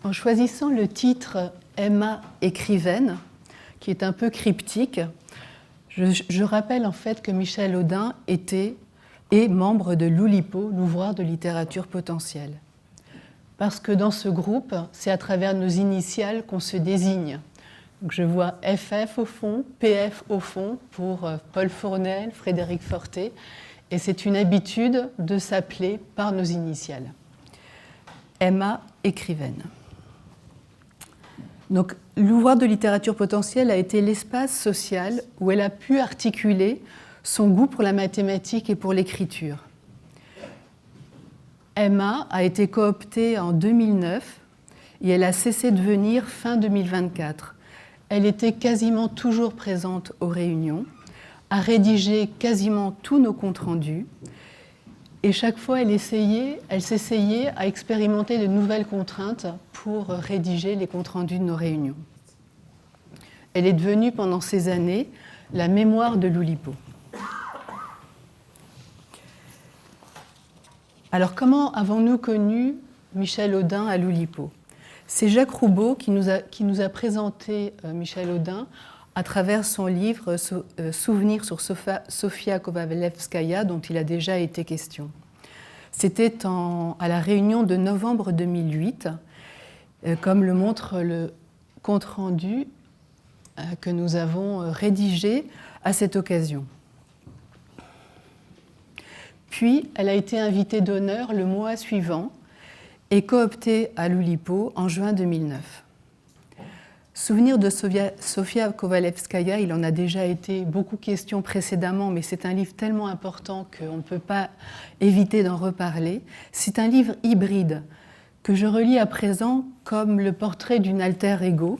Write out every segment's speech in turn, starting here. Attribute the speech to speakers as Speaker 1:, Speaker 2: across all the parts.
Speaker 1: En choisissant le titre « Emma écrivaine », qui est un peu cryptique, je rappelle en fait que Michel Audin est membre de l'Oulipo, l'ouvroir de littérature potentielle. Parce que dans ce groupe, c'est à travers nos initiales qu'on se désigne. Donc je vois FF au fond, PF au fond pour Paul Fournel, Frédéric Fortet, et c'est une habitude de s'appeler par nos initiales. Emma écrivaine. Donc, l'ouvroir de littérature potentielle a été l'espace social où elle a pu articuler son goût pour la mathématique et pour l'écriture. Emma a été cooptée en 2009 et elle a cessé de venir fin 2024. Elle était quasiment toujours présente aux réunions, a rédigé quasiment tous nos comptes rendus et chaque fois elle s'essayait à expérimenter de nouvelles contraintes pour rédiger les comptes rendus de nos réunions. Elle est devenue pendant ces années la mémoire de l'Oulipo. Alors comment avons-nous connu Michel Audin à l'Oulipo ? C'est Jacques Roubaud qui nous a présenté Michel Audin à travers son livre Souvenirs sur Sofia Kovalevskaya, dont il a déjà été question. C'était à la réunion de novembre 2008, comme le montre le compte-rendu que nous avons rédigé à cette occasion. Puis, elle a été invitée d'honneur le mois suivant et cooptée à l'Oulipo en juin 2009. Souvenir de Sofia Kovalevskaya, il en a déjà été beaucoup question précédemment, mais c'est un livre tellement important qu'on ne peut pas éviter d'en reparler. C'est un livre hybride que je relis à présent comme le portrait d'une alter ego,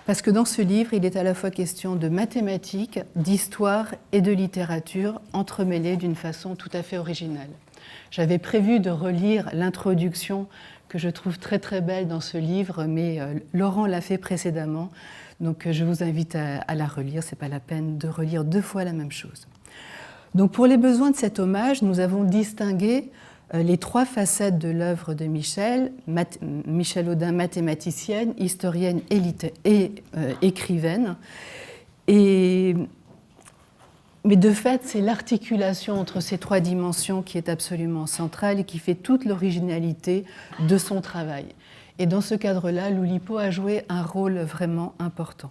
Speaker 1: parce que dans ce livre, il est à la fois question de mathématiques, d'histoire et de littérature entremêlées d'une façon tout à fait originale. J'avais prévu de relire l'introduction que je trouve très très belle dans ce livre, mais Laurent l'a fait précédemment, donc je vous invite à la relire, ce n'est pas la peine de relire deux fois la même chose. Donc pour les besoins de cet hommage, nous avons distingué les trois facettes de l'œuvre de Michel Audin, mathématicienne, historienne et écrivaine. Mais de fait, c'est l'articulation entre ces trois dimensions qui est absolument centrale et qui fait toute l'originalité de son travail. Et dans ce cadre-là, l'Oulipo a joué un rôle vraiment important.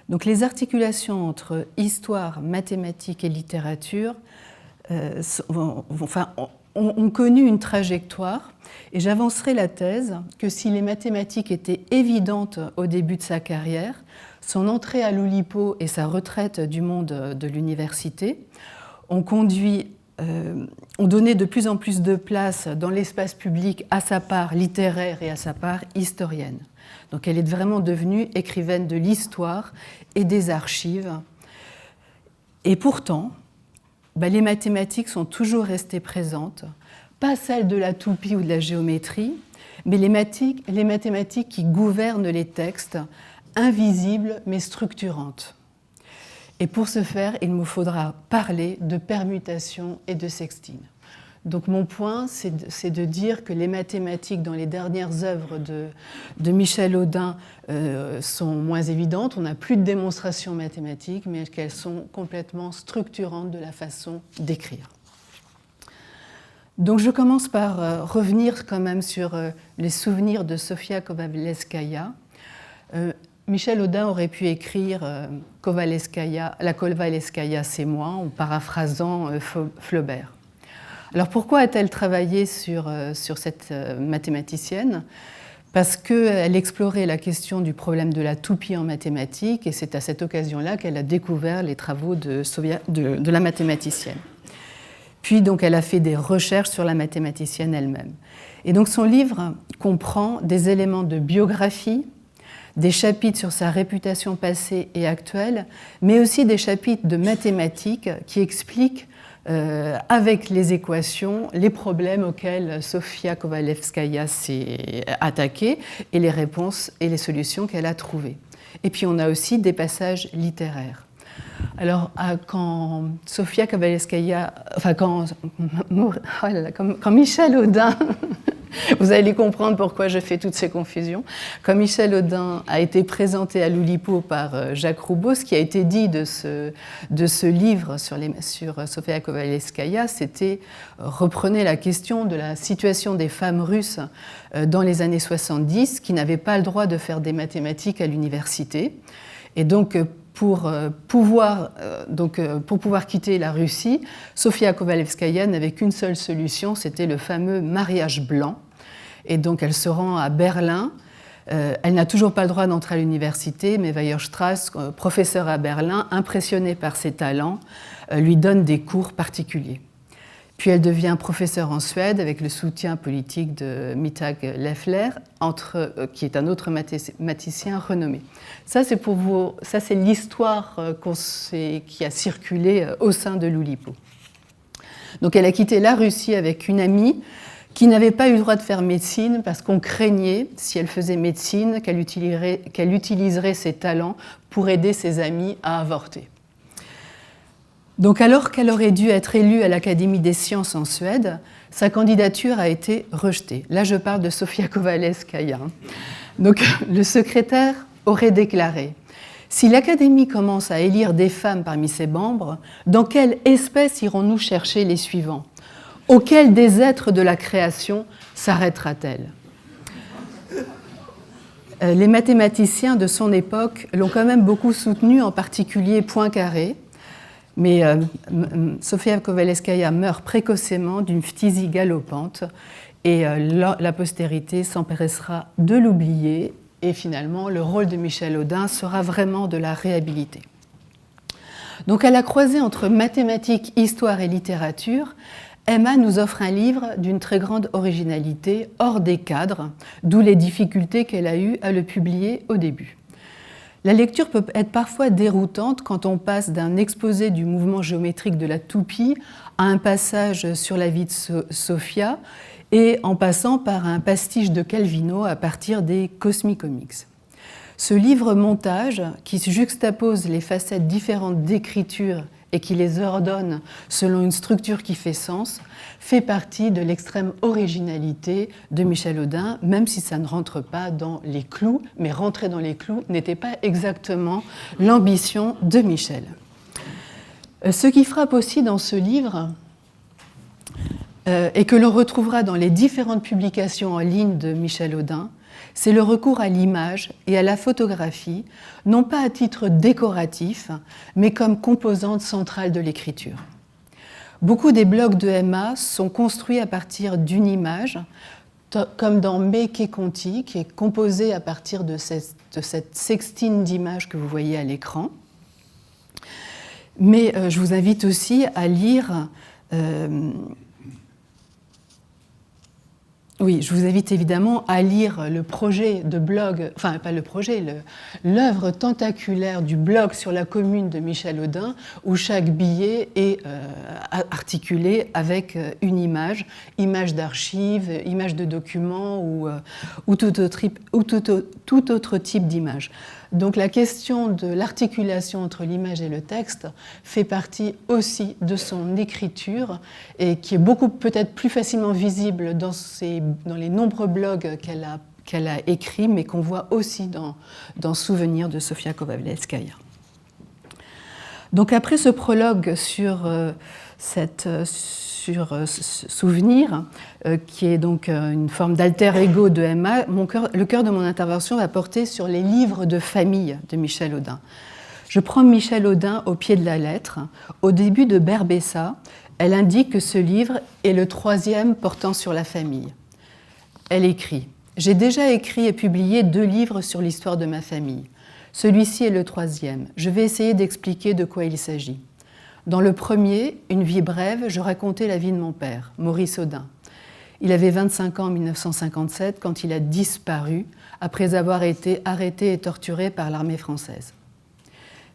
Speaker 1: Donc les articulations entre histoire, mathématiques et littérature ont connu une trajectoire, et j'avancerai la thèse que si les mathématiques étaient évidentes au début de sa carrière, son entrée à l'Oulipo et sa retraite du monde de l'université ont donné de plus en plus de place dans l'espace public à sa part littéraire et à sa part historienne. Donc elle est vraiment devenue écrivaine de l'histoire et des archives. Et pourtant, les mathématiques sont toujours restées présentes, pas celles de la toupie ou de la géométrie, mais les mathématiques qui gouvernent les textes, invisibles mais structurantes. Et pour ce faire, il me faudra parler de permutation et de sextile. Donc mon point, c'est de dire que les mathématiques dans les dernières œuvres de Michel Audin sont moins évidentes. On n'a plus de démonstrations mathématiques, mais qu'elles sont complètement structurantes de la façon d'écrire. Donc je commence par revenir quand même sur les souvenirs de Sofia Kovalevskaya. Michel Audin aurait pu écrire La Kovalevskaya, c'est moi, en paraphrasant Flaubert. Alors pourquoi a-t-elle travaillé sur cette mathématicienne ? Parce qu'elle explorait la question du problème de la toupie en mathématiques, et c'est à cette occasion-là qu'elle a découvert les travaux de la mathématicienne. Puis donc elle a fait des recherches sur la mathématicienne elle-même. Et donc son livre comprend des éléments de biographie, des chapitres sur sa réputation passée et actuelle, mais aussi des chapitres de mathématiques qui expliquent avec les équations, les problèmes auxquels Sofia Kovalevskaya s'est attaquée et les réponses et les solutions qu'elle a trouvées. Et puis on a aussi des passages littéraires. Alors quand Sofia Kovalevskaya, quand Michel Audin Vous allez comprendre pourquoi je fais toutes ces confusions. Quand Michel Audin a été présenté à l'Oulipo par Jacques Roubaud, ce qui a été dit de ce livre sur Sofia Kovalevskaya, c'était reprenez la question de la situation des femmes russes dans les années 70 qui n'avaient pas le droit de faire des mathématiques à l'université. Et donc, pour pouvoir quitter la Russie, Sofia Kovalevskaya n'avait qu'une seule solution, c'était le fameux mariage blanc. Et donc elle se rend à Berlin. Elle n'a toujours pas le droit d'entrer à l'université, mais Weierstrass, professeur à Berlin, impressionné par ses talents, lui donne des cours particuliers. Puis elle devient professeure en Suède avec le soutien politique de Mittag Leffler, qui est un autre mathématicien renommé. Ça, c'est l'histoire qui a circulé au sein de l'Oulipo. Donc elle a quitté la Russie avec une amie qui n'avait pas eu le droit de faire médecine parce qu'on craignait, si elle faisait médecine, qu'elle utiliserait ses talents pour aider ses amis à avorter. Donc alors qu'elle aurait dû être élue à l'Académie des sciences en Suède, sa candidature a été rejetée. Là, je parle de Sofia Kovalevskaya. Donc le secrétaire aurait déclaré « Si l'Académie commence à élire des femmes parmi ses membres, dans quelle espèce irons-nous chercher les suivants ? Auquel des êtres de la création s'arrêtera-t-elle » Les mathématiciens de son époque l'ont quand même beaucoup soutenu, en particulier Poincaré. Mais Sofia Kovalevskaya meurt précocement d'une phtisie galopante et la postérité s'empressera de l'oublier et finalement le rôle de Michel Audin sera vraiment de la réhabiliter. Donc à la croisée entre mathématiques, histoire et littérature, Emma nous offre un livre d'une très grande originalité, hors des cadres, d'où les difficultés qu'elle a eues à le publier au début. La lecture peut être parfois déroutante quand on passe d'un exposé du mouvement géométrique de la toupie à un passage sur la vie de Sofia et en passant par un pastiche de Calvino à partir des Cosmicomics. Ce livre-montage, qui juxtapose les facettes différentes d'écriture et qui les ordonne selon une structure qui fait sens, fait partie de l'extrême originalité de Michel Audin, même si ça ne rentre pas dans les clous, mais rentrer dans les clous n'était pas exactement l'ambition de Michel. Ce qui frappe aussi dans ce livre, et que l'on retrouvera dans les différentes publications en ligne de Michel Audin, c'est le recours à l'image et à la photographie, non pas à titre décoratif, mais comme composante centrale de l'écriture. Beaucoup des blogs de Emma sont construits à partir d'une image, comme dans Me Conti, qui est composée à partir de cette sextine d'images que vous voyez à l'écran. Mais je vous invite aussi à lire... Oui, je vous invite évidemment à lire le projet de blog, enfin pas le projet, l'œuvre tentaculaire du blog sur la commune de Michel Audin, où chaque billet est articulé avec une image d'archive, image de document ou tout autre type d'image. Donc la question de l'articulation entre l'image et le texte fait partie aussi de son écriture et qui est beaucoup peut-être plus facilement visible dans les nombreux blogs qu'elle a écrits, mais qu'on voit aussi dans Souvenirs de Sofia Kovalevskaya. Donc après ce prologue sur Souvenir, qui est donc une forme d'alter ego de Emma, le cœur de mon intervention va porter sur les livres de famille de Michel Audin. Je prends Michel Audin au pied de la lettre. Au début de Berbessa, elle indique que ce livre est le 3e portant sur la famille. Elle écrit « J'ai déjà écrit et publié 2 livres sur l'histoire de ma famille. Celui-ci est le 3e. Je vais essayer d'expliquer de quoi il s'agit. Dans le premier, Une vie brève, je racontais la vie de mon père, Maurice Audin. Il avait 25 ans en 1957 quand il a disparu après avoir été arrêté et torturé par l'armée française.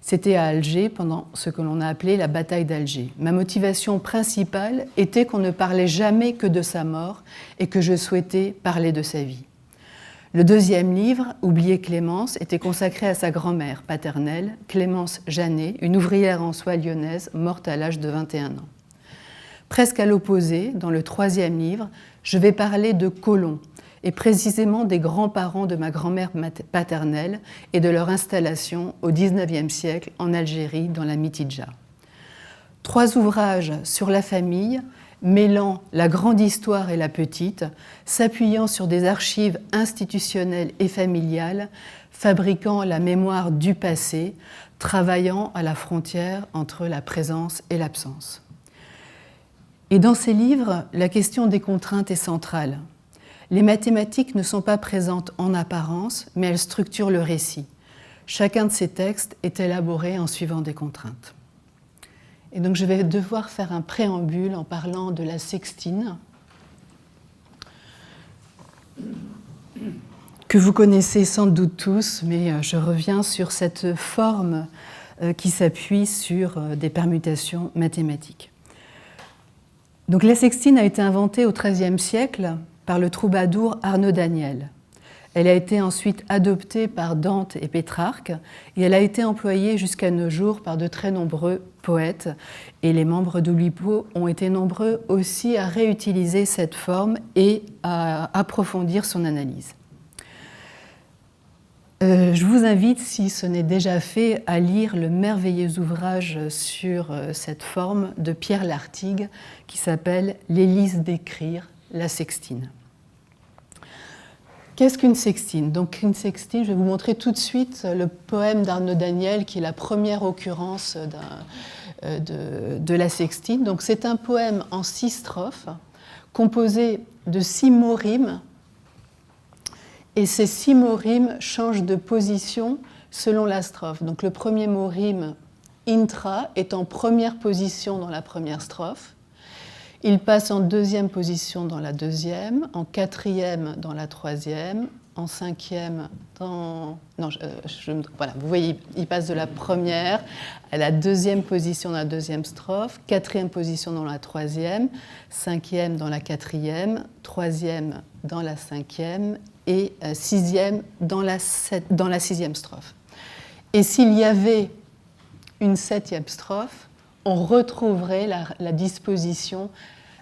Speaker 1: C'était à Alger pendant ce que l'on a appelé la bataille d'Alger. Ma motivation principale était qu'on ne parlait jamais que de sa mort et que je souhaitais parler de sa vie. Le 2e livre, Oublier Clémence, était consacré à sa grand-mère paternelle, Clémence Janet, une ouvrière en soie lyonnaise morte à l'âge de 21 ans. Presque à l'opposé, dans le 3e livre, Je vais parler de colons, et précisément des grands-parents de ma grand-mère paternelle et de leur installation au XIXe siècle en Algérie, dans la Mitidja. 3 ouvrages sur la famille, mêlant la grande histoire et la petite, s'appuyant sur des archives institutionnelles et familiales, fabriquant la mémoire du passé, travaillant à la frontière entre la présence et l'absence. Et dans ces livres, la question des contraintes est centrale. Les mathématiques ne sont pas présentes en apparence, mais elles structurent le récit. Chacun de ces textes est élaboré en suivant des contraintes. Et donc je vais devoir faire un préambule en parlant de la sextine, que vous connaissez sans doute tous, mais je reviens sur cette forme qui s'appuie sur des permutations mathématiques. Donc la sextine a été inventée au XIIIe siècle par le troubadour Arnaud Daniel. Elle a été ensuite adoptée par Dante et Pétrarque et elle a été employée jusqu'à nos jours par de très nombreux poètes. Et les membres d'Oulipo ont été nombreux aussi à réutiliser cette forme et à approfondir son analyse. Je vous invite, si ce n'est déjà fait, à lire le merveilleux ouvrage sur cette forme de Pierre Lartigue qui s'appelle « L'hélice d'écrire, la sextine ». Qu'est-ce qu'une sextine? Donc une sextine, je vais vous montrer tout de suite le poème d'Arnaud Daniel qui est la première occurrence de la sextine. Donc c'est un poème en 6 strophes composé de 6 mots rimes et ces 6 mots rimes changent de position selon la strophe. Donc le premier mot rime intra est en première position dans la première strophe. Il passe en 2e position dans la 2e, en 4e dans la 3e, en 5e dans... Non, voilà, vous voyez, il passe de la première à la 2e position dans la 2e strophe, 4e position dans la 3e, 5e dans la 4e, 3e dans la 5e et 6e dans la 6e strophe. Et s'il y avait une 7e strophe, on retrouverait la disposition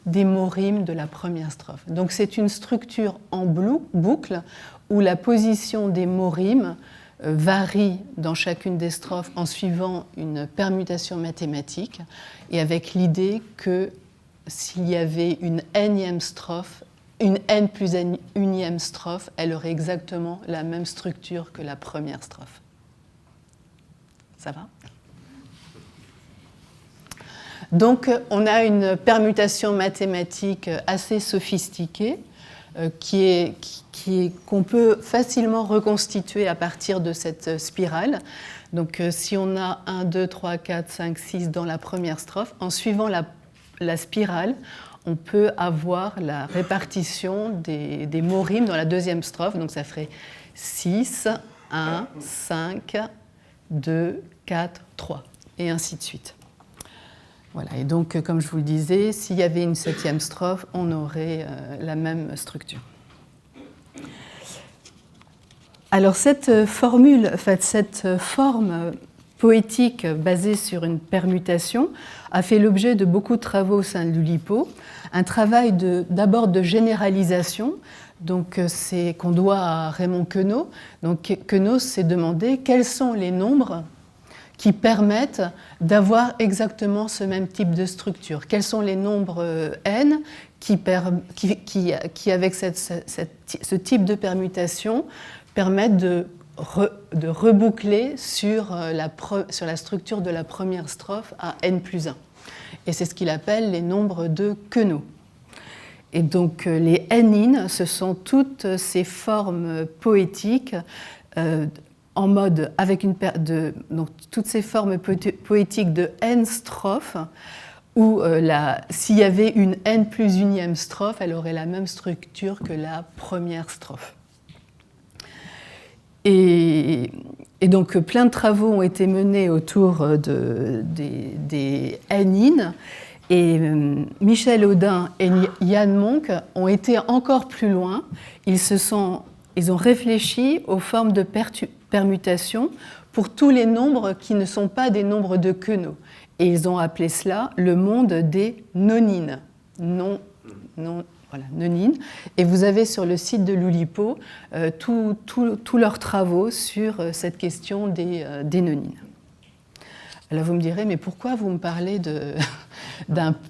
Speaker 1: des mots rimes de la première strophe. Donc c'est une structure en boucle où la position des mots rimes varie dans chacune des strophes en suivant une permutation mathématique et avec l'idée que s'il y avait une n+1 strophe, elle aurait exactement la même structure que la première strophe. Ça va ? Donc, on a une permutation mathématique assez sophistiquée qu'on peut facilement reconstituer à partir de cette spirale. Donc, si on a 1, 2, 3, 4, 5, 6 dans la première strophe, en suivant la spirale, on peut avoir la répartition des mots rimes dans la 2e strophe. Donc, ça ferait 6, 1, 5, 2, 4, 3, et ainsi de suite. Voilà, et donc, comme je vous le disais, s'il y avait une 7e strophe, on aurait la même structure. Alors, cette forme poétique basée sur une permutation a fait l'objet de beaucoup de travaux au sein de l'Oulipo. Un travail d'abord de généralisation, donc c'est qu'on doit à Raymond Queneau. Donc, Queneau s'est demandé quels sont les nombres qui permettent d'avoir exactement ce même type de structure. Quels sont les nombres n qui avec ce type de permutation, permettent de reboucler sur la structure de la première strophe à n+1. Et c'est ce qu'il appelle les nombres de Queneau. Et donc les n-ines, ce sont toutes ces formes poétiques en mode avec donc toutes ces formes poétiques de n strophes où s'il y avait une n+1e strophe, elle aurait la même structure que la première strophe. Et donc plein de travaux ont été menés autour des n-ines et Michel Audin et Yann Monck ont été encore plus loin. Ils ont réfléchi aux formes de permutation pour tous les nombres qui ne sont pas des nombres de Queneau. Et ils ont appelé cela le monde des nonines. Voilà. voilà, Nonine. Et vous avez sur le site de l'Oulipo tous leurs travaux sur cette question des nonines. Alors vous me direz, mais pourquoi vous me parlez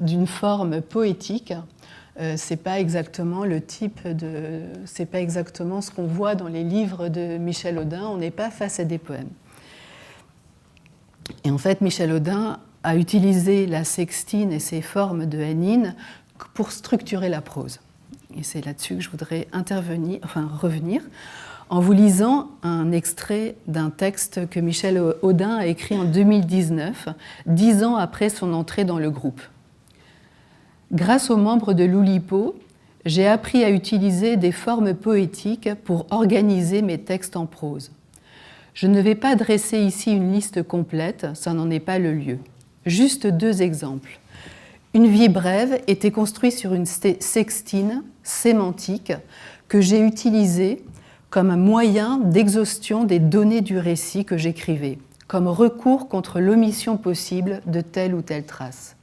Speaker 1: d'une forme poétique ? C'est pas exactement c'est pas exactement ce qu'on voit dans les livres de Michel Audin. On n'est pas face à des poèmes. Et en fait, Michel Audin a utilisé la sextine et ses formes de Hénine pour structurer la prose. Et c'est là-dessus que je voudrais revenir, en vous lisant un extrait d'un texte que Michel Audin a écrit en 2019, 10 ans après son entrée dans le groupe. Grâce aux membres de l'Oulipo, j'ai appris à utiliser des formes poétiques pour organiser mes textes en prose. Je ne vais pas dresser ici une liste complète, ça n'en est pas le lieu. Juste 2 exemples. Une vie brève était construite sur une sextine sémantique que j'ai utilisée comme un moyen d'exhaustion des données du récit que j'écrivais, comme recours contre l'omission possible de telle ou telle trace.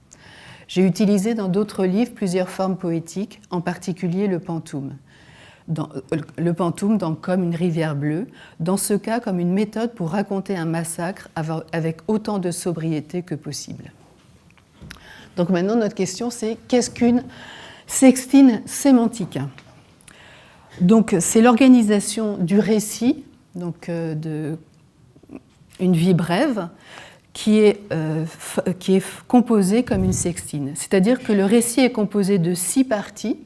Speaker 1: J'ai utilisé dans d'autres livres plusieurs formes poétiques, en particulier le pantoum. Le pantoum dans Comme une rivière bleue, dans ce cas comme une méthode pour raconter un massacre avec autant de sobriété que possible. Donc maintenant, notre question, c'est qu'est-ce qu'une sextine sémantique ? Donc c'est l'organisation du récit, donc une vie brève, qui est composée comme une sextine. C'est-à-dire que le récit est composé de 6 parties,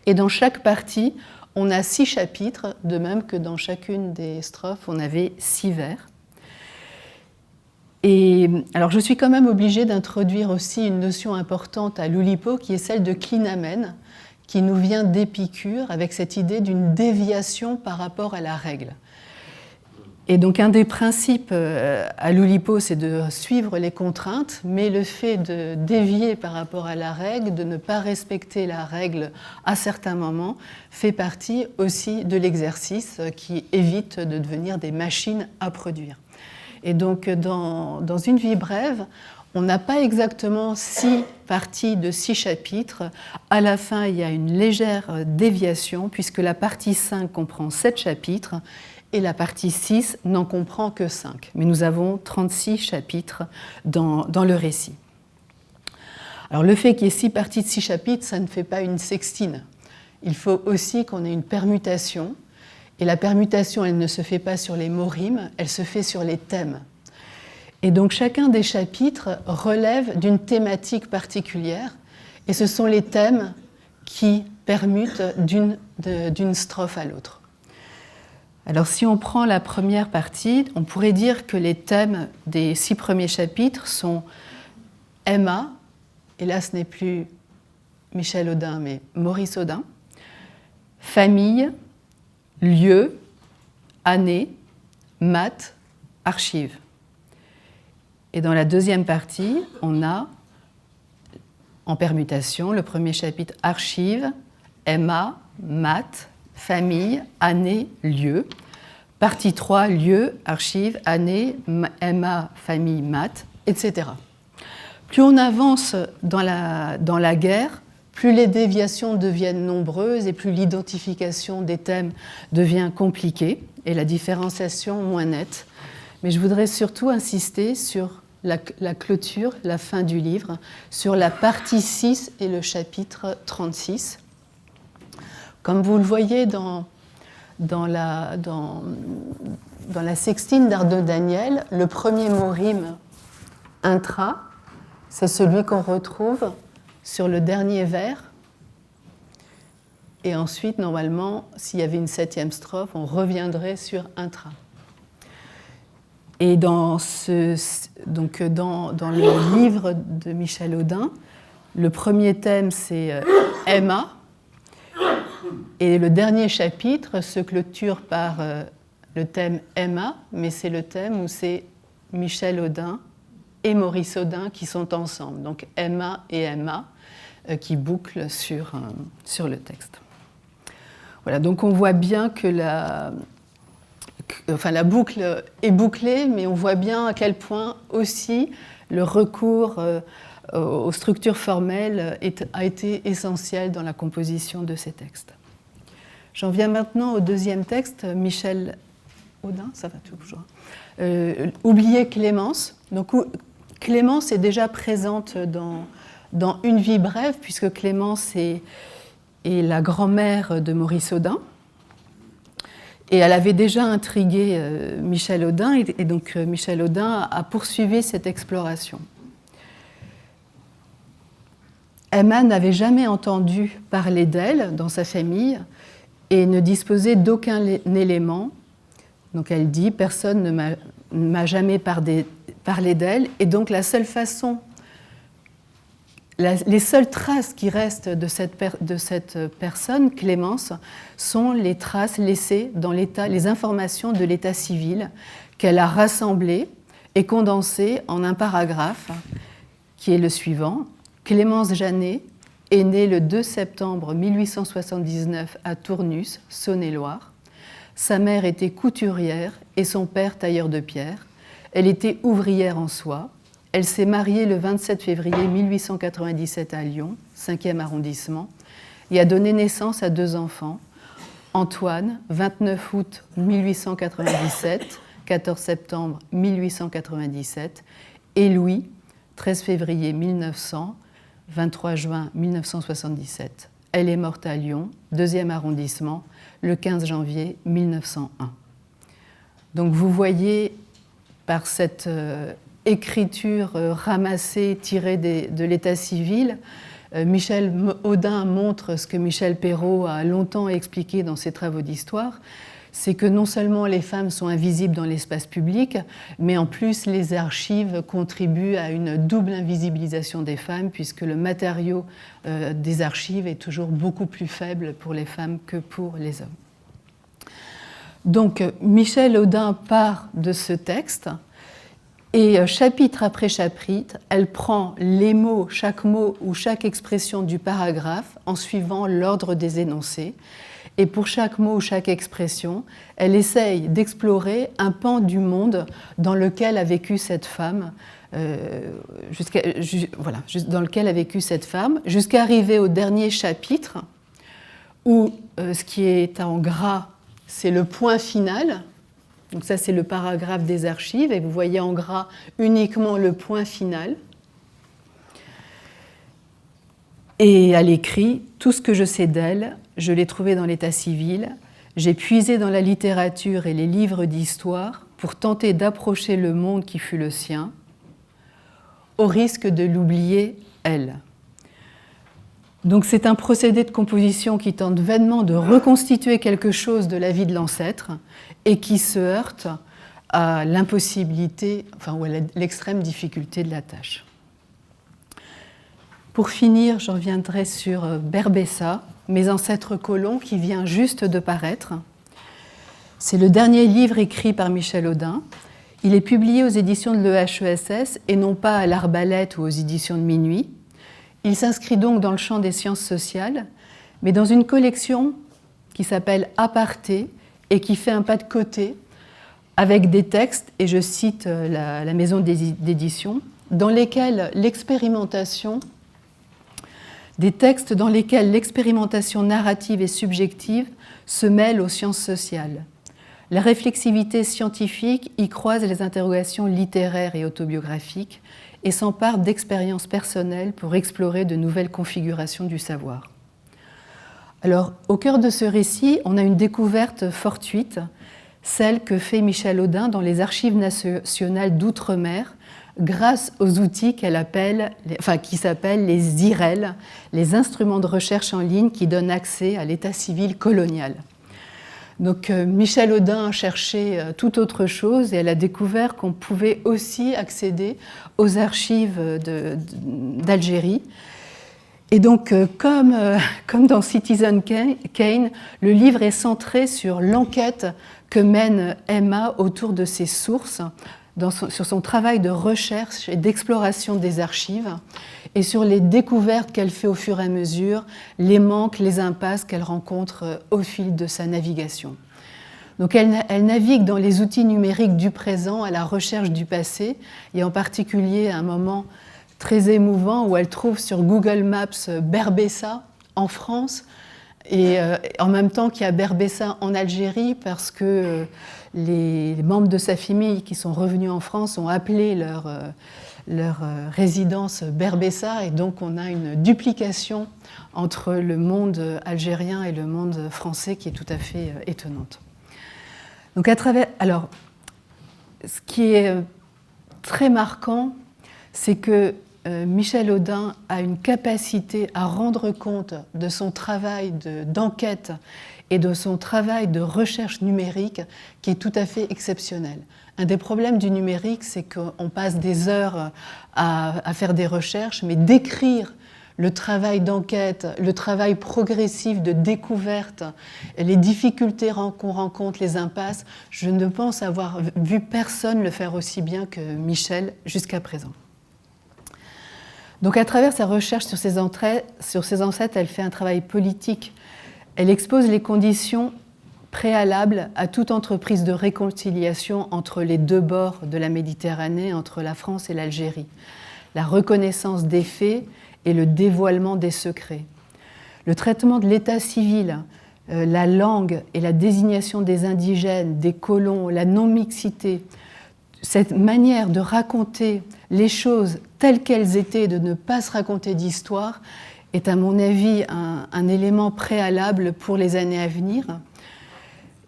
Speaker 1: et dans chaque partie, on a 6 chapitres, de même que dans chacune des strophes, on avait 6 vers. Et alors je suis quand même obligée d'introduire aussi une notion importante à l'Oulipo, qui est celle de klinamen, qui nous vient d'Épicure, avec cette idée d'une déviation par rapport à la règle. Et donc un des principes à l'Oulipo, c'est de suivre les contraintes, mais le fait de dévier par rapport à la règle, de ne pas respecter la règle à certains moments, fait partie aussi de l'exercice qui évite de devenir des machines à produire. Et donc dans une vie brève, on n'a pas exactement 6 parties de 6 chapitres. À la fin, il y a une légère déviation, puisque la partie 5 comprend 7 chapitres, et la partie 6 n'en comprend que 5. Mais nous avons 36 chapitres dans le récit. Alors le fait qu'il y ait 6 parties de 6 chapitres, ça ne fait pas une sextine. Il faut aussi qu'on ait une permutation. Et la permutation, elle ne se fait pas sur les mots rimes, elle se fait sur les thèmes. Et donc chacun des chapitres relève d'une thématique particulière. Et ce sont les thèmes qui permutent d'une strophe à l'autre. Alors si on prend la première partie, on pourrait dire que les thèmes des 6 premiers chapitres sont Emma, et là ce n'est plus Michel Audin mais Maurice Audin, famille, lieu, année, maths, archives. Et dans la deuxième partie, on a en permutation le premier chapitre archives, Emma, maths, famille, année, lieu. Partie 3, lieu, archives, année, Emma, famille, maths, etc. Plus on avance dans la guerre, plus les déviations deviennent nombreuses et plus l'identification des thèmes devient compliquée et la différenciation moins nette. Mais je voudrais surtout insister sur la clôture, la fin du livre, sur la partie 6 et le chapitre 36. Comme vous le voyez dans la sextine d'Arnaud Daniel, le premier mot rime intra, c'est celui qu'on retrouve sur le dernier vers. Et ensuite, normalement, s'il y avait une 7e strophe, on reviendrait sur intra. Et dans le livre de Michel Audin, le premier thème, c'est Emma. Et le dernier chapitre se clôture par le thème Emma, mais c'est le thème où c'est Michel Audin et Maurice Audin qui sont ensemble. Donc Emma et Emma qui bouclent sur le texte. Voilà, donc on voit bien que la boucle est bouclée, mais on voit bien à quel point aussi le recours aux structures formelles a été essentiel dans la composition de ces textes. J'en viens maintenant au deuxième texte, Michel Audin, ça va toujours. Oublier Clémence. Donc, Clémence est déjà présente dans Une vie brève, puisque Clémence est la grand-mère de Maurice Audin. Et elle avait déjà intrigué Michel Audin, et donc Michel Audin a poursuivi cette exploration. Emma n'avait jamais entendu parler d'elle dans sa famille et ne disposait d'aucun élément. Donc elle dit « Personne ne m'a jamais parlé d'elle ». Et donc la seule façon, les seules traces qui restent de cette personne, Clémence, sont les traces laissées dans les informations de l'état civil qu'elle a rassemblées et condensées en un paragraphe qui est le suivant. Clémence Janet est née le 2 septembre 1879 à Tournus, Saône-et-Loire. Sa mère était couturière et son père tailleur de pierre. Elle était ouvrière en soie. Elle s'est mariée le 27 février 1897 à Lyon, 5e arrondissement, et a donné naissance à 2 enfants, Antoine, 29 août 1897, 14 septembre 1897, et Louis, 13 février 1900, 23 juin 1977. Elle est morte à Lyon, 2e arrondissement, le 15 janvier 1901. Donc vous voyez par cette écriture ramassée, tirée de l'état civil, Michel Audin montre ce que Michel Perrault a longtemps expliqué dans ses travaux d'histoire, c'est que non seulement les femmes sont invisibles dans l'espace public, mais en plus les archives contribuent à une double invisibilisation des femmes, puisque le matériau des archives est toujours beaucoup plus faible pour les femmes que pour les hommes. Donc Michel Audin part de ce texte, et chapitre après chapitre, elle prend les mots, chaque mot ou chaque expression du paragraphe en suivant l'ordre des énoncés. Et pour chaque mot ou chaque expression, elle essaye d'explorer un pan du monde dans lequel a vécu cette femme, dans lequel a vécu cette femme, jusqu'à arriver au dernier chapitre, où ce qui est en gras, c'est le point final. Donc ça, c'est le paragraphe des archives, et vous voyez en gras uniquement le point final. Et elle écrit « Tout ce que je sais d'elle, je l'ai trouvé dans l'état civil. J'ai puisé dans la littérature et les livres d'histoire pour tenter d'approcher le monde qui fut le sien, au risque de l'oublier, elle. » Donc c'est un procédé de composition qui tente vainement de reconstituer quelque chose de la vie de l'ancêtre et qui se heurte à l'impossibilité, ou à l'extrême difficulté de la tâche. Pour finir, je reviendrai sur Berbessa, Mes ancêtres colons, qui vient juste de paraître. C'est le dernier livre écrit par Michel Audin. Il est publié aux éditions de l'EHESS et non pas à l'Arbalète ou aux éditions de Minuit. Il s'inscrit donc dans le champ des sciences sociales, mais dans une collection qui s'appelle Aparté et qui fait un pas de côté avec des textes, et je cite la maison d'édition, dans lesquels l'expérimentation des textes dans lesquels l'expérimentation narrative et subjective se mêle aux sciences sociales. La réflexivité scientifique y croise les interrogations littéraires et autobiographiques et s'empare d'expériences personnelles pour explorer de nouvelles configurations du savoir. Alors, au cœur de ce récit, on a une découverte fortuite, celle que fait Michel Audin dans les archives nationales d'outre-mer, grâce aux outils qui s'appellent les IREL, les instruments de recherche en ligne qui donnent accès à l'état civil colonial. Donc Michel Audin a cherché tout autre chose et elle a découvert qu'on pouvait aussi accéder aux archives d'Algérie. Et donc, comme dans Citizen Kane, le livre est centré sur l'enquête que mène Emma autour de ses sources, sur son travail de recherche et d'exploration des archives et sur les découvertes qu'elle fait au fur et à mesure, les manques, les impasses qu'elle rencontre au fil de sa navigation. Donc elle navigue dans les outils numériques du présent à la recherche du passé et en particulier à un moment très émouvant où elle trouve sur Google Maps Berbessa en France et en même temps qu'il y a Berbessa en Algérie parce que les membres de sa famille qui sont revenus en France ont appelé leur résidence Berbessa et donc on a une duplication entre le monde algérien et le monde français qui est tout à fait étonnante. Donc alors, ce qui est très marquant, c'est que Michel Audin a une capacité à rendre compte de son travail d'enquête et de son travail de recherche numérique qui est tout à fait exceptionnel. Un des problèmes du numérique, c'est qu'on passe des heures à faire des recherches, mais d'écrire le travail d'enquête, le travail progressif de découverte, les difficultés qu'on rencontre, les impasses, je ne pense avoir vu personne le faire aussi bien que Michel jusqu'à présent. Donc à travers sa recherche sur ses ancêtres, elle fait un travail politique. Elle expose les conditions préalables à toute entreprise de réconciliation entre les deux bords de la Méditerranée, entre la France et l'Algérie. La reconnaissance des faits et le dévoilement des secrets. Le traitement de l'état civil, la langue et la désignation des indigènes, des colons, la non-mixité, cette manière de raconter les choses telles qu'elles étaient, de ne pas se raconter d'histoire, est à mon avis un élément préalable pour les années à venir.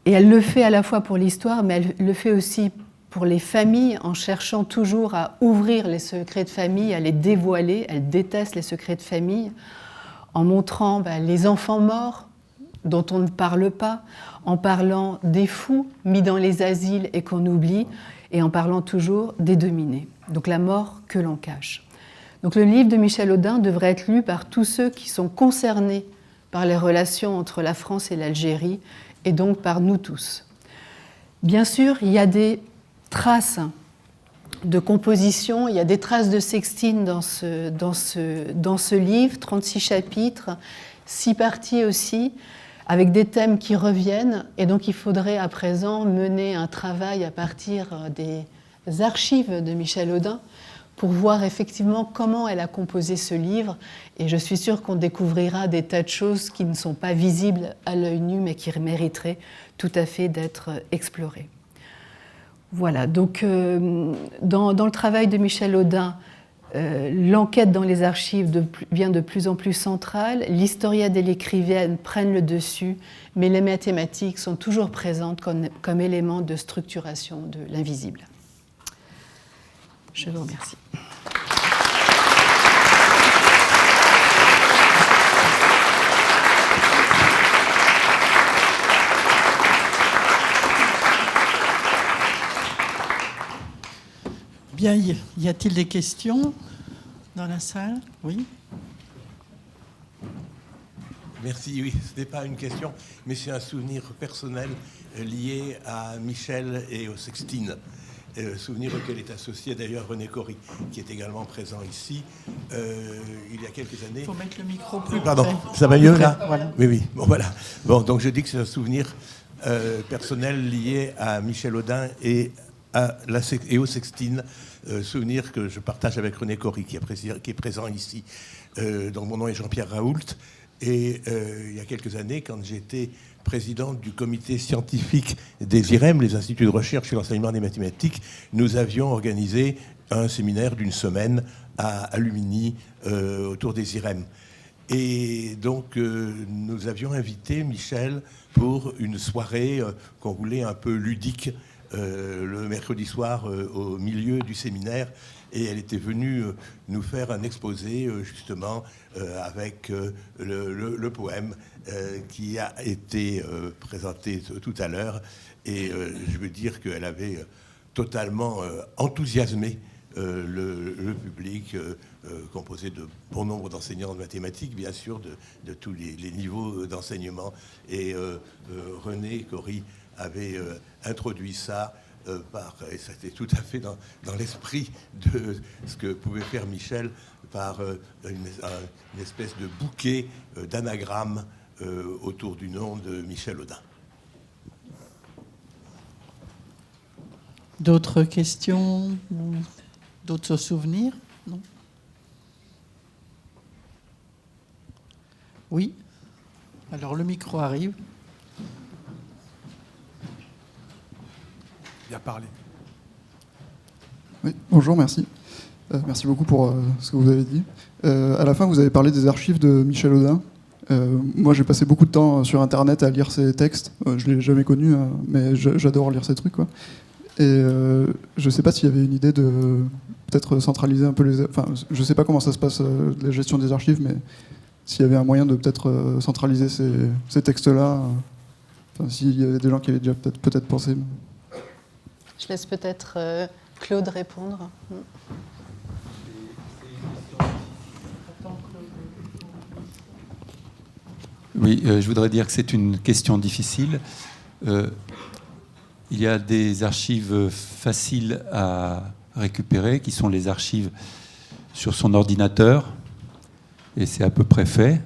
Speaker 1: Et elle le fait à la fois pour l'histoire, mais elle le fait aussi pour les familles, en cherchant toujours à ouvrir les secrets de famille, à les dévoiler. Elle déteste les secrets de famille, en montrant les enfants morts, dont on ne parle pas, en parlant des fous mis dans les asiles et qu'on oublie, et en parlant toujours des dominés. Donc la mort que l'on cache. Donc le livre de Michel Audin devrait être lu par tous ceux qui sont concernés par les relations entre la France et l'Algérie, et donc par nous tous. Bien sûr, il y a des traces de composition, il y a des traces de sextine dans ce livre, 36 chapitres, 6 parties aussi, avec des thèmes qui reviennent, et donc il faudrait à présent mener un travail à partir des archives de Michel Audin pour voir effectivement comment elle a composé ce livre, et je suis sûre qu'on découvrira des tas de choses qui ne sont pas visibles à l'œil nu, mais qui mériteraient tout à fait d'être explorées. Voilà, donc dans le travail de Michel Audin, l'enquête dans les archives devient de plus en plus centrale, l'historienne et l'écrivaine prennent le dessus, mais les mathématiques sont toujours présentes comme élément de structuration de l'invisible. Je vous remercie.
Speaker 2: Bien, y a-t-il des questions dans la salle? Oui.
Speaker 3: Merci, oui, ce n'est pas une question, mais c'est un souvenir personnel lié à Michel et aux Sextines. Souvenir auquel est associé d'ailleurs René Cory, qui est également présent ici. Il y a quelques années...
Speaker 2: Il faut mettre le micro plus
Speaker 3: Pardon,
Speaker 2: près.
Speaker 3: Ça va mieux là?
Speaker 2: Voilà.
Speaker 3: Oui, oui, bon voilà. Bon, donc je dis que c'est un souvenir personnel lié à Michel Audin et aux Sextines, souvenir que je partage avec René Cory, qui est présent ici. Donc mon nom est Jean-Pierre Raoult, et il y a quelques années, quand j'étais président du comité scientifique des IREM, les instituts de recherche sur l'enseignement des mathématiques, nous avions organisé un séminaire d'une semaine à Lumini autour des IREM. Et donc, nous avions invité Michel pour une soirée qu'on voulait un peu ludique, le mercredi soir au milieu du séminaire. Et elle était venue nous faire un exposé, justement, avec le poème qui a été présenté tout à l'heure. Et je veux dire qu'elle avait totalement enthousiasmé le public, composé de bon nombre d'enseignants de mathématiques, bien sûr, de tous les niveaux d'enseignement. Et René Cory avait introduit ça et ça était tout à fait dans l'esprit de ce que pouvait faire Michel par une espèce de bouquet d'anagrammes autour du nom de Michel Audin.
Speaker 2: D'autres questions? D'autres souvenirs? Non. Oui. Alors le micro arrive.
Speaker 4: Il a parlé.
Speaker 5: Oui, bonjour, merci. Merci beaucoup pour ce que vous avez dit. À la fin, vous avez parlé des archives de Michel Audin. Moi, j'ai passé beaucoup de temps sur Internet à lire ses textes. Je ne l'ai jamais connu, mais j'adore lire ces trucs, quoi. Et je ne sais pas s'il y avait une idée de peut-être centraliser un peu les... Enfin, je ne sais pas comment ça se passe, la gestion des archives, mais s'il y avait un moyen de peut-être centraliser ces textes-là. Enfin, s'il y avait des gens qui avaient déjà peut-être pensé.
Speaker 1: Je laisse peut-être Claude répondre.
Speaker 6: Oui, je voudrais dire que c'est une question difficile. Il y a des archives faciles à récupérer, qui sont les archives sur son ordinateur, et c'est à peu près fait.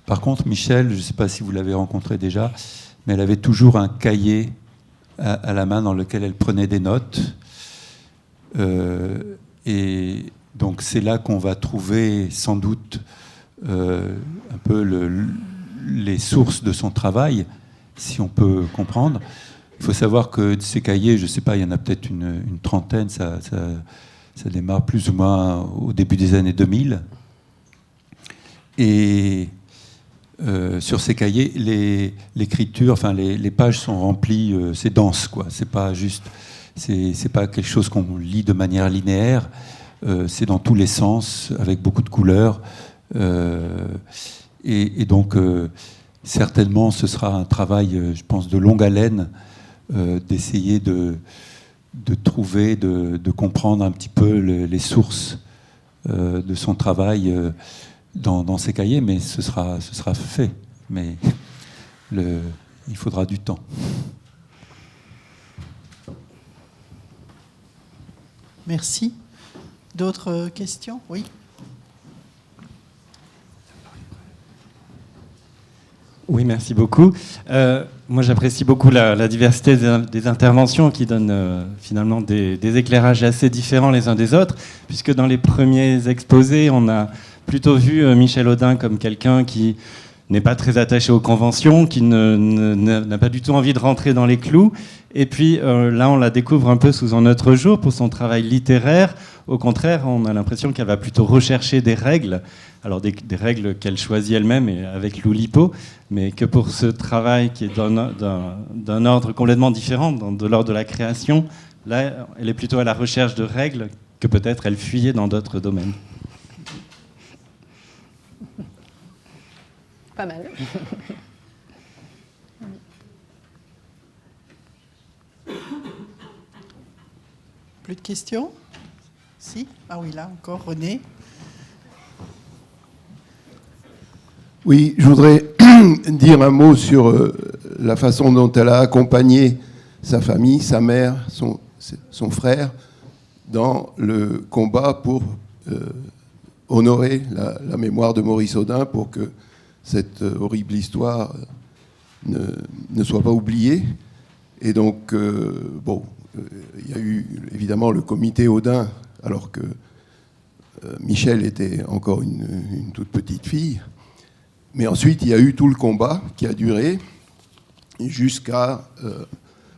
Speaker 6: Par contre, Michel, je ne sais pas si vous l'avez rencontré déjà, mais elle avait toujours un cahier à la main dans lequel elle prenait des notes. Et donc c'est là qu'on va trouver sans doute un peu les sources de son travail, si on peut comprendre. Il faut savoir que de ces cahiers, je ne sais pas, il y en a peut-être une trentaine, ça démarre plus ou moins au début des années 2000. Et sur ces cahiers, l'écriture, enfin les pages sont remplies, c'est dense, quoi. C'est pas juste, c'est pas quelque chose qu'on lit de manière linéaire. C'est dans tous les sens, avec beaucoup de couleurs. Et donc, certainement, ce sera un travail, je pense, de longue haleine, d'essayer de trouver, de comprendre un petit peu les sources de son travail dans ces cahiers, mais ce sera fait. Mais il faudra du temps.
Speaker 2: Merci. D'autres questions? Oui.
Speaker 7: Oui, merci beaucoup. Moi, j'apprécie beaucoup la diversité des interventions qui donnent finalement des éclairages assez différents les uns des autres, puisque dans les premiers exposés, on a plutôt vu Michel Audin comme quelqu'un qui n'est pas très attaché aux conventions, qui n'a pas du tout envie de rentrer dans les clous. Et puis là, on la découvre un peu sous un autre jour pour son travail littéraire. Au contraire, on a l'impression qu'elle va plutôt rechercher des règles, alors des règles qu'elle choisit elle-même et avec l'Oulipo, mais que pour ce travail qui est d'un ordre complètement différent, de l'ordre de la création, là, elle est plutôt à la recherche de règles que peut-être elle fuyait dans d'autres domaines.
Speaker 1: Pas mal.
Speaker 2: Plus de questions? Si? Ah oui, là encore, René.
Speaker 8: Oui, je voudrais dire un mot sur la façon dont elle a accompagné sa famille, sa mère, son frère, dans le combat pour honorer la mémoire de Maurice Audin, pour que cette horrible histoire ne soit pas oubliée. Et donc, il y a eu évidemment le comité Audin, alors que Michel était encore une toute petite fille. Mais ensuite, il y a eu tout le combat qui a duré jusqu'à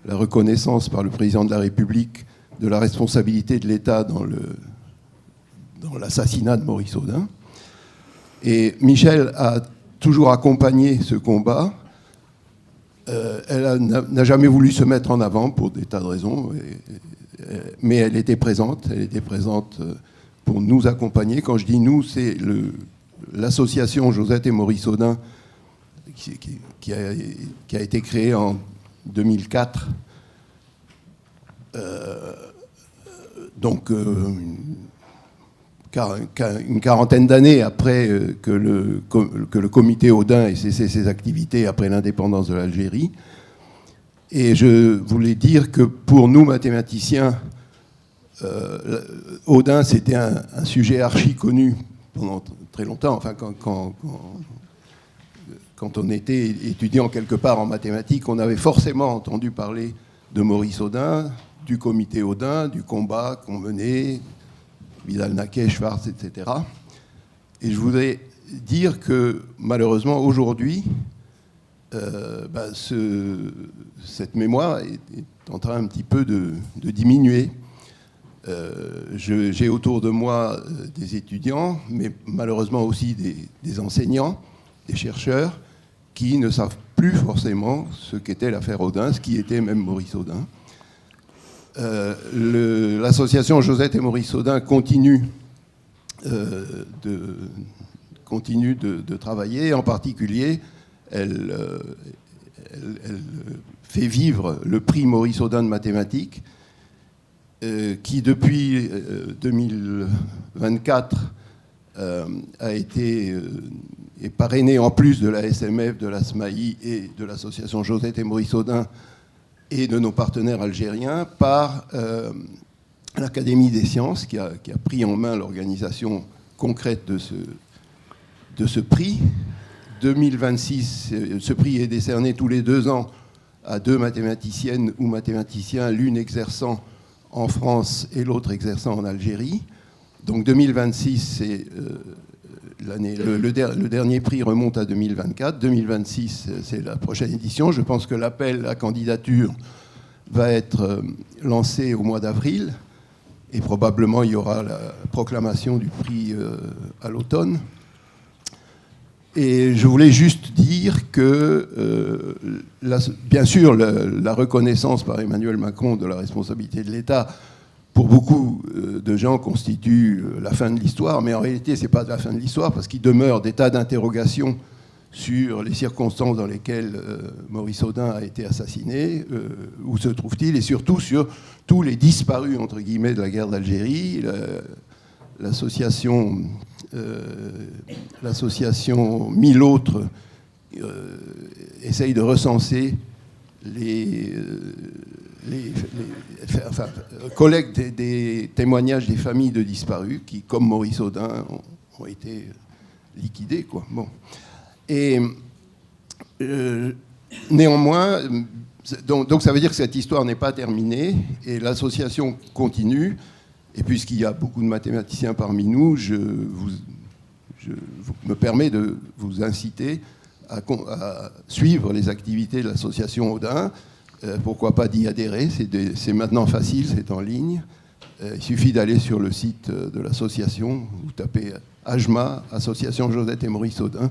Speaker 8: la reconnaissance par le président de la République de la responsabilité de l'État dans l'assassinat de Maurice Audin. Et Michel a toujours accompagné ce combat. Elle n'a jamais voulu se mettre en avant pour des tas de raisons, mais elle était présente pour nous accompagner. Quand je dis nous, c'est l'association Josette et Maurice Audin qui a été créée en 2004. Donc une quarantaine d'années après que le comité Audin ait cessé ses activités après l'indépendance de l'Algérie. Et je voulais dire que pour nous, mathématiciens, Audin, c'était un sujet archi connu pendant très longtemps. Enfin, quand on était étudiant quelque part en mathématiques, on avait forcément entendu parler de Maurice Audin, du comité Audin, du combat qu'on menait, Vidal-Naquet, Schwartz, etc. Et je voudrais dire que malheureusement aujourd'hui, cette mémoire est en train un petit peu de diminuer. J'ai autour de moi des étudiants, mais malheureusement aussi des enseignants, des chercheurs, qui ne savent plus forcément ce qu'était l'affaire Audin, ce qui était même Maurice Audin. L'association Josette et Maurice Audin continue de travailler. En particulier, elle fait vivre le prix Maurice Audin de mathématiques, qui depuis 2024 est parrainé en plus de la SMF, de la SMAI et de l'association Josette et Maurice Audin et de nos partenaires algériens par l'Académie des sciences qui a pris en main l'organisation concrète de ce prix. 2026, ce prix est décerné tous les 2 ans à 2 mathématiciennes ou mathématiciens, l'une exerçant en France et l'autre exerçant en Algérie. Donc 2026, c'est l'année. Le dernier prix remonte à 2024. 2026, c'est la prochaine édition. Je pense que l'appel à candidature va être lancé au mois d'avril. Et probablement, il y aura la proclamation du prix à l'automne. Et je voulais juste dire que, bien sûr, la reconnaissance par Emmanuel Macron de la responsabilité de l'État, pour beaucoup de gens, constitue la fin de l'histoire. Mais en réalité, ce n'est pas la fin de l'histoire, parce qu'il demeure des tas d'interrogations sur les circonstances dans lesquelles Maurice Audin a été assassiné, où se trouve-t-il, et surtout sur tous les disparus, entre guillemets, de la guerre d'Algérie. L'association 1000 autres essaye de recenser collecte des témoignages des familles de disparus qui, comme Maurice Audin, ont été liquidés, quoi. Bon. Et néanmoins, donc ça veut dire que cette histoire n'est pas terminée et l'association continue. Et puisqu'il y a beaucoup de mathématiciens parmi nous, je me permets de vous inciter à suivre les activités de l'association Audin. Pourquoi pas d'y adhérer, c'est maintenant facile, c'est en ligne. Il suffit d'aller sur le site de l'association, vous tapez AJMA, Association Josette et Maurice Audin,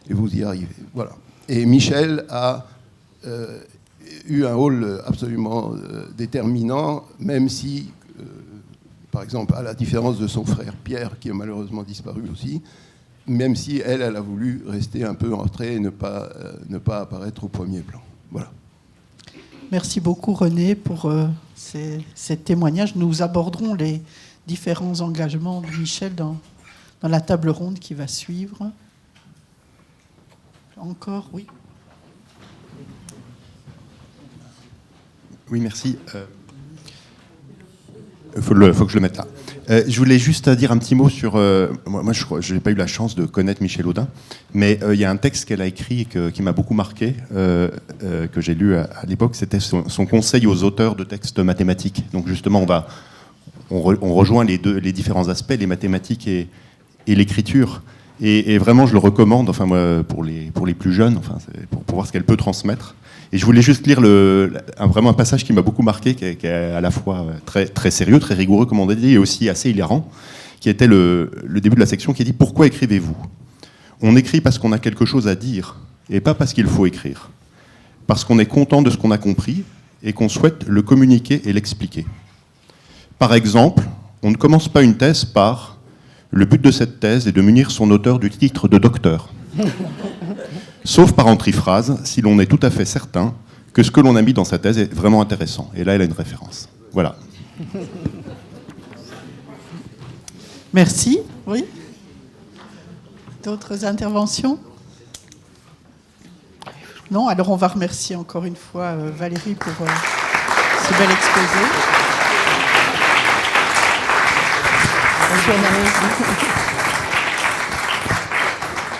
Speaker 8: et vous y arrivez. Voilà. Et Michel a eu un rôle absolument déterminant, même si, par exemple, à la différence de son frère Pierre, qui a malheureusement disparu aussi, même si elle a voulu rester un peu en retrait et ne pas apparaître au premier plan. Voilà.
Speaker 2: Merci beaucoup René pour ces témoignages. Nous aborderons les différents engagements de Michel dans la table ronde qui va suivre. Encore, oui.
Speaker 4: Oui, merci. Faut que je le mette là. Je voulais juste dire un petit mot sur... moi, je n'ai pas eu la chance de connaître Michel Audin, mais il y a un texte qu'elle a écrit qui m'a beaucoup marqué, que j'ai lu à l'époque. C'était son conseil aux auteurs de textes mathématiques. Donc justement, on rejoint les différents aspects, les mathématiques et l'écriture. Et vraiment, je le recommande, enfin, moi, pour les plus jeunes, enfin, pour voir ce qu'elle peut transmettre. Et je voulais juste lire vraiment un passage qui m'a beaucoup marqué, qui est à la fois très, très sérieux, très rigoureux, comme on a dit, et aussi assez hilarant, qui était le début de la section qui dit « Pourquoi écrivez-vous ? On écrit parce qu'on a quelque chose à dire, et pas parce qu'il faut écrire. Parce qu'on est content de ce qu'on a compris, et qu'on souhaite le communiquer et l'expliquer. Par exemple, on ne commence pas une thèse par « Le but de cette thèse est de munir son auteur du titre de docteur. » Sauf par antiphrase, si l'on est tout à fait certain que ce que l'on a mis dans sa thèse est vraiment intéressant. Et là, elle a une référence. Voilà.
Speaker 2: Merci. Oui. D'autres interventions ? Non, alors on va remercier encore une fois Valérie pour ce bel exposé.
Speaker 1: Bonne journée.